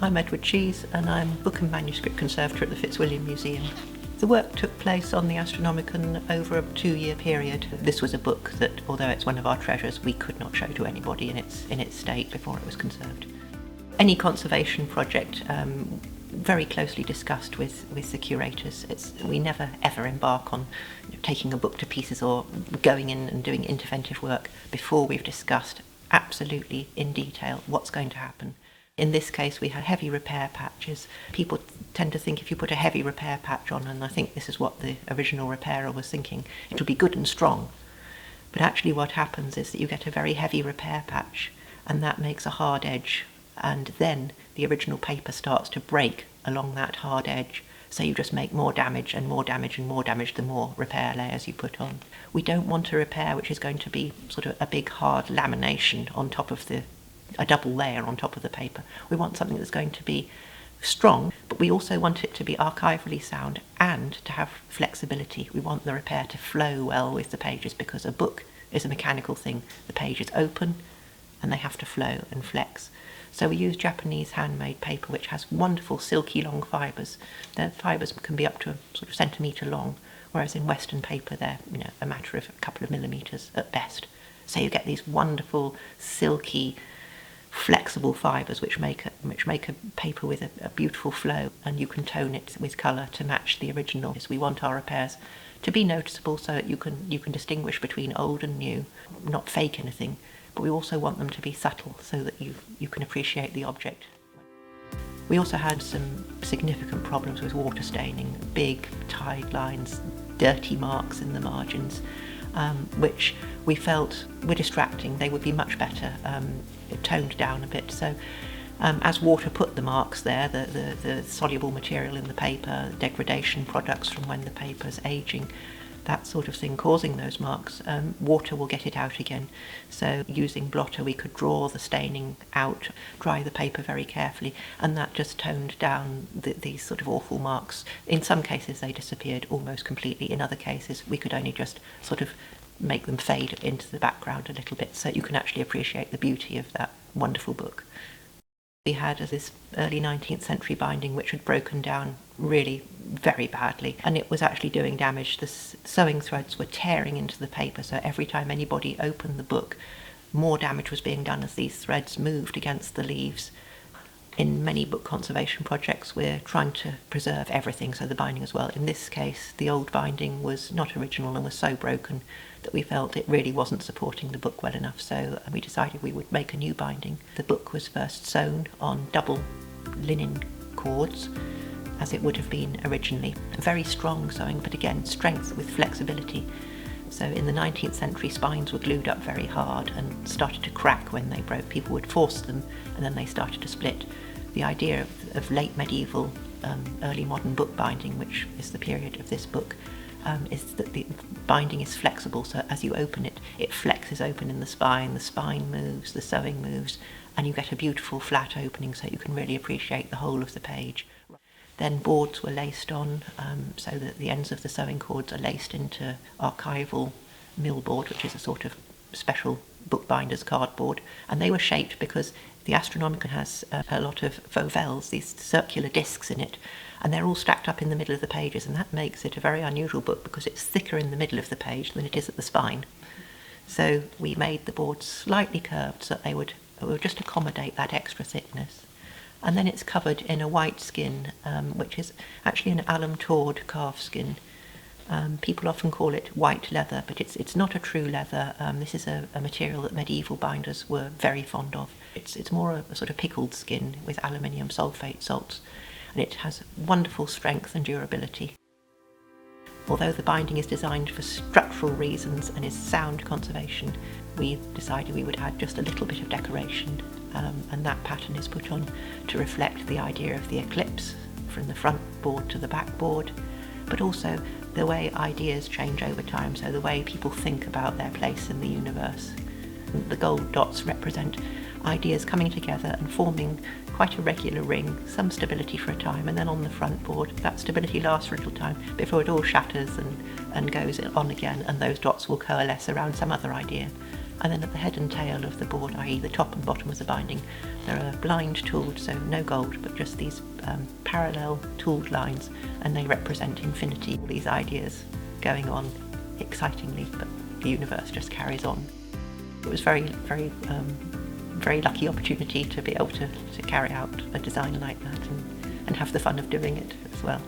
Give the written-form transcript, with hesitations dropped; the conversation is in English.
I'm Edward Cheese and I'm Book and Manuscript Conservator at the Fitzwilliam Museum. The work took place on the Astronomicum over a 2-year period. This was a book that, although it's one of our treasures, we could not show to anybody in its state before it was conserved. Any conservation project very closely discussed with the curators. We never ever embark on taking a book to pieces or going in and doing interventive work before we've discussed absolutely in detail what's going to happen. In this case, we had heavy repair patches. People tend to think if you put a heavy repair patch on, and I think this is what the original repairer was thinking, it'll be good and strong. But actually what happens is that you get a very heavy repair patch, and that makes a hard edge, and then the original paper starts to break along that hard edge, so you just make more damage and more damage and more damage the more repair layers you put on. We don't want a repair which is going to be sort of a big hard lamination on top of a double layer on top of the paper. We want something that's going to be strong, but we also want it to be archivally sound and to have flexibility. We want the repair to flow well with the pages, because a book is a mechanical thing. The pages open and they have to flow and flex. So we use Japanese handmade paper which has wonderful silky long fibres. The fibres can be up to a sort of centimetre long, whereas in Western paper they're a matter of a couple of millimetres at best. So you get these wonderful silky flexible fibres which make a paper with a beautiful flow, and you can tone it with colour to match the original. We want our repairs to be noticeable so that you can distinguish between old and new, not fake anything, but we also want them to be subtle so that you can appreciate the object. We also had some significant problems with water staining, big tide lines, dirty marks in the margins, which we felt were distracting. They would be much better toned down a bit. So as water put the marks there, the soluble material in the paper, degradation products from when the paper's aging, that sort of thing causing those marks, water will get it out again. So using blotter we could draw the staining out, dry the paper very carefully, and that just toned down these sort of awful marks. In some cases they disappeared almost completely. In other cases we could only just sort of make them fade into the background a little bit so you can actually appreciate the beauty of that wonderful book. We had this early 19th century binding which had broken down really very badly, and it was actually doing damage. The sewing threads were tearing into the paper, so every time anybody opened the book, more damage was being done as these threads moved against the leaves. In many book conservation projects we're trying to preserve everything, so the binding as well. In this case the old binding was not original and was so broken that we felt it really wasn't supporting the book well enough, so we decided we would make a new binding. The book was first sewn on double linen cords, as it would have been originally. Very strong sewing, but again strength with flexibility. So in the 19th century spines were glued up very hard and started to crack when they broke. People would force them and then they started to split. The idea of late medieval, early modern book binding, which is the period of this book, is that the binding is flexible, so as you open it, it flexes open in the spine moves, the sewing moves, and you get a beautiful flat opening so you can really appreciate the whole of the page. Then boards were laced on, so that the ends of the sewing cords are laced into archival millboard, which is a sort of special bookbinder's cardboard, and they were shaped because the Astronomicum has a lot of fovelles, these circular discs in it, and they're all stacked up in the middle of the pages, and that makes it a very unusual book because it's thicker in the middle of the page than it is at the spine. So we made the boards slightly curved so that they would just accommodate that extra thickness. And then it's covered in a white skin, which is actually an alum tawed calf skin. People often call it white leather, but it's not a true leather. This is a material that medieval binders were very fond of. It's more a sort of pickled skin with aluminium sulfate salts, and it has wonderful strength and durability. Although the binding is designed for structural reasons and is sound conservation, we decided we would add just a little bit of decoration, and that pattern is put on to reflect the idea of the eclipse from the front board to the back board, but also the way ideas change over time, so the way people think about their place in the universe. The gold dots represent ideas coming together and forming quite a regular ring, some stability for a time, and then on the front board that stability lasts for a little time before it all shatters and goes on again, and those dots will coalesce around some other idea. And then at the head and tail of the board, i.e. the top and bottom of the binding, there are blind tooled, so no gold, but just these parallel tooled lines, and they represent infinity, all these ideas going on excitingly, but the universe just carries on. It was very lucky opportunity to be able to carry out a design like that and have the fun of doing it as well.